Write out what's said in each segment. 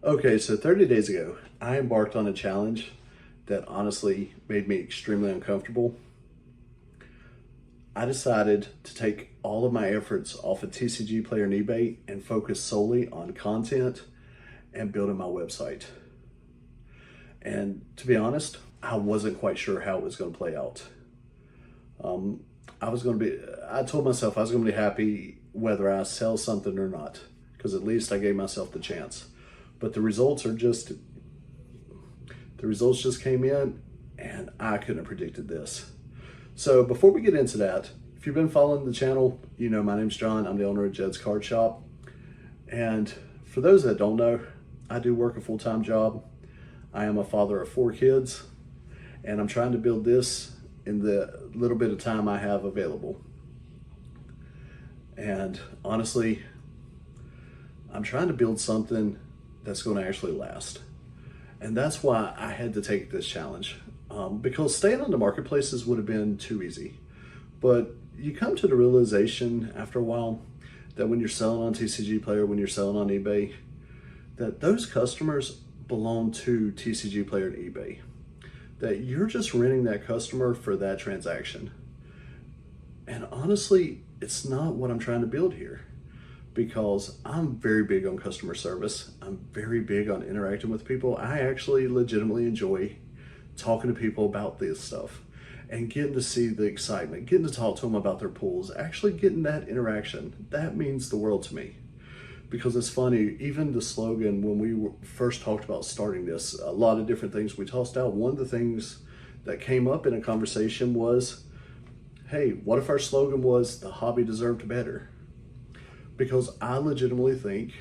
Okay, so 30 days ago, I embarked on a challenge that honestly made me extremely uncomfortable. I decided to take all of my efforts off of TCG Player and eBay and focus solely on content and building my website. And to be honest, I wasn't quite sure how it was going to play out. I told myself I was going to be happy whether I sell something or not, because at least I gave myself the chance. But the results just came in and I couldn't have predicted this. So before we get into that, if you've been following the channel, you know my name's John. I'm the owner of Jed's Card Shop. And for those that don't know, I do work a full-time job. I am a father of 4 kids, and I'm trying to build this in the little bit of time I have available. And honestly, I'm trying to build something that's going to actually last. And that's why I had to take this challenge, because staying on the marketplaces would have been too easy. But you come to the realization after a while that when you're selling on TCG Player, when you're selling on eBay, that those customers belong to TCG Player and eBay. That you're just renting that customer for that transaction. And honestly, it's not what I'm trying to build here, because I'm very big on customer service. I'm very big on interacting with people. I actually legitimately enjoy talking to people about this stuff and getting to see the excitement, getting to talk to them about their pools, actually getting that interaction. That means the world to me. Because it's funny, even the slogan, when we first talked about starting this, a lot of different things we tossed out. One of the things that came up in a conversation was, hey, what if our slogan was, the hobby deserved better? Because I legitimately think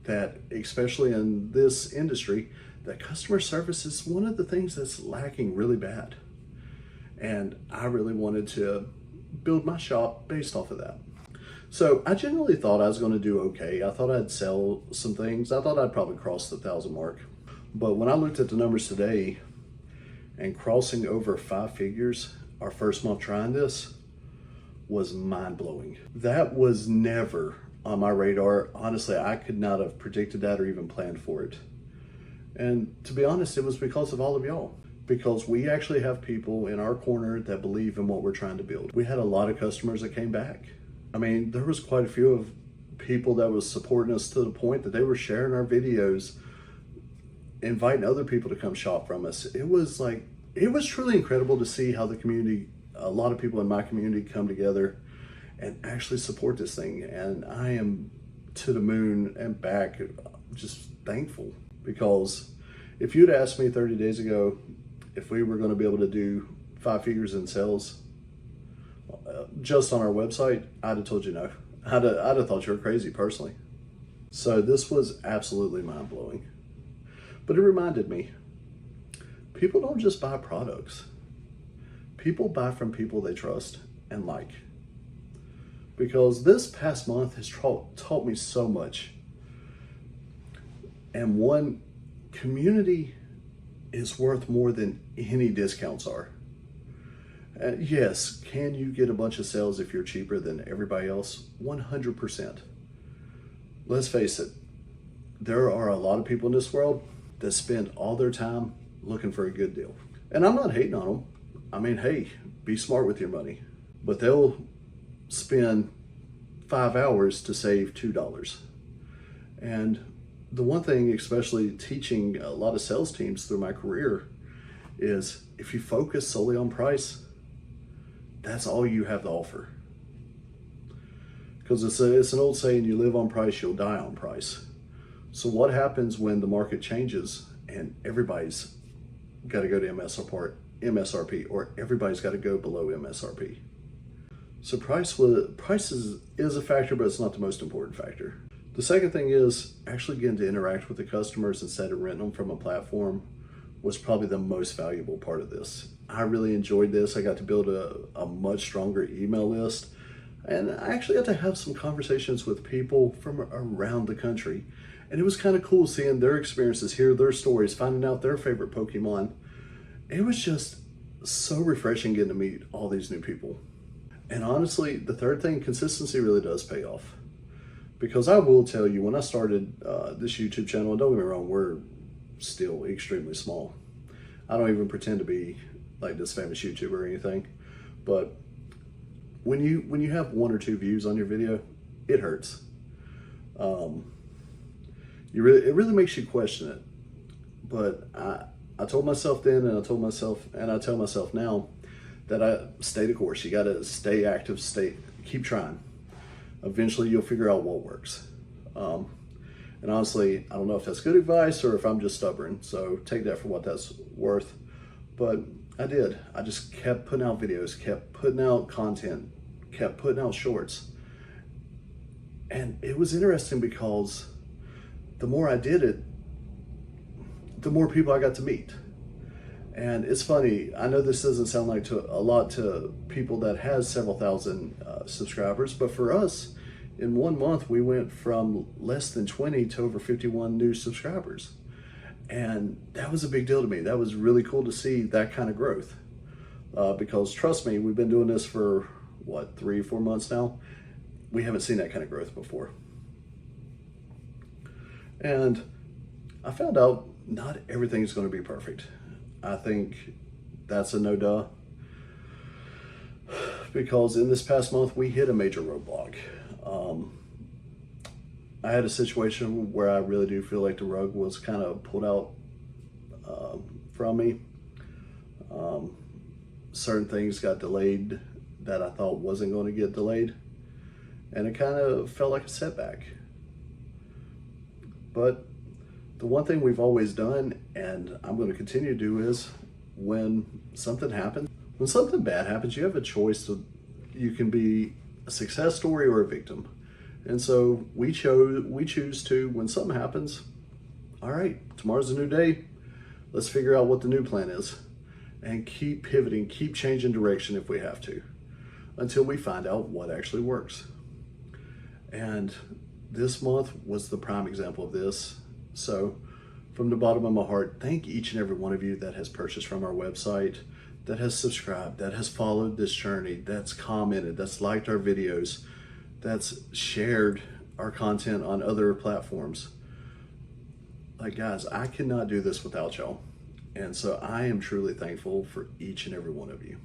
that, especially in this industry, that customer service is one of the things that's lacking really bad. And I really wanted to build my shop based off of that. So I generally thought I was going to do okay. I thought I'd sell some things. I thought I'd probably cross the 1,000 mark. But when I looked at the numbers today, and crossing over 5 figures our first month trying this was mind-blowing. That was never on my radar. Honestly, I could not have predicted that or even planned for it. And to be honest, it was because of all of y'all. Because we actually have people in our corner that believe in what we're trying to build. We had a lot of customers that came back. I mean, there was quite a few of people that was supporting us to the point that they were sharing our videos, inviting other people to come shop from us. It was truly incredible to see how the community, a lot of people in my community come together and actually support this thing. And I am to the moon and back, just thankful. Because if you'd asked me 30 days ago if we were going to be able to do 5 figures in sales just on our website, I'd have told you no. I'd have thought you were crazy personally. So this was absolutely mind-blowing. But it reminded me, people don't just buy products. People buy from people they trust and like. Because this past month has taught me so much. And one, community is worth more than any discounts are. Yes, can you get a bunch of sales if you're cheaper than everybody else? 100%. Let's face it, there are a lot of people in this world that spend all their time looking for a good deal. And I'm not hating on them. I mean, hey, be smart with your money. But they'll spend 5 hours to save $2. And the one thing, especially teaching a lot of sales teams through my career, is if you focus solely on price, that's all you have to offer. Because it's an old saying, you live on price, you'll die on price. So what happens when the market changes and everybody's got to go to MSRP, or everybody's got to go below MSRP? So price is a factor, but it's not the most important factor. The second thing is actually getting to interact with the customers instead of renting them from a platform was probably the most valuable part of this. I really enjoyed this. I got to build a much stronger email list, and I actually got to have some conversations with people from around the country. And it was kind of cool seeing their experiences, hear their stories, finding out their favorite Pokemon. It was just so refreshing getting to meet all these new people. And honestly, the third thing, consistency really does pay off. Because I will tell you, when I started this YouTube channel, and don't get me wrong, we're still extremely small. I don't even pretend to be like this famous YouTuber or anything, but when you have 1 or 2 views on your video, it hurts. It really makes you question it. But I told myself then, and I tell myself now, that I stay the course. You got to stay active, keep trying. Eventually, you'll figure out what works. And honestly, I don't know if that's good advice or if I'm just stubborn. So take that for what that's worth. But I did. I just kept putting out videos, kept putting out content, kept putting out shorts. And it was interesting because the more I did it, the more people I got to meet. And it's funny, I know this doesn't sound like a lot to people that has several thousand subscribers, but for us, in 1 month, we went from less than 20 to over 51 new subscribers. And that was a big deal to me. That was really cool to see that kind of growth. Because trust me, we've been doing this for, 3 or 4 months now? We haven't seen that kind of growth before. And I found out not everything's going to be perfect. I think that's a no-duh. Because in this past month, we hit a major roadblock. I had a situation where I really do feel like the rug was kind of pulled out from me. Certain things got delayed that I thought wasn't going to get delayed. And it kind of felt like a setback. But the one thing we've always done, and I'm going to continue to do, is when something bad happens, you have a choice. You can be a success story or a victim. And so we choose to, when something happens, all right, tomorrow's a new day. Let's figure out what the new plan is and keep pivoting, keep changing direction if we have to, until we find out what actually works. And this month was the prime example of this. So from the bottom of my heart, thank each and every one of you that has purchased from our website, that has subscribed, that has followed this journey, that's commented, that's liked our videos, that's shared our content on other platforms. Like, guys, I cannot do this without y'all. And so I am truly thankful for each and every one of you.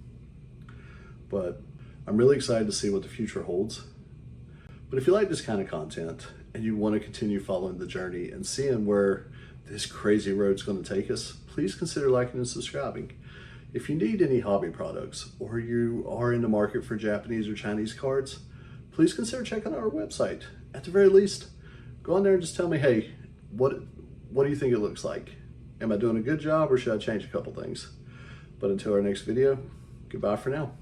But I'm really excited to see what the future holds. But if you like this kind of content and you want to continue following the journey and seeing where this crazy road's going to take us, please consider liking and subscribing. If you need any hobby products or you are in the market for Japanese or Chinese cards, please consider checking out our website. At the very least, go on there and just tell me, hey, what do you think it looks like? Am I doing a good job or should I change a couple things? But until our next video, goodbye for now.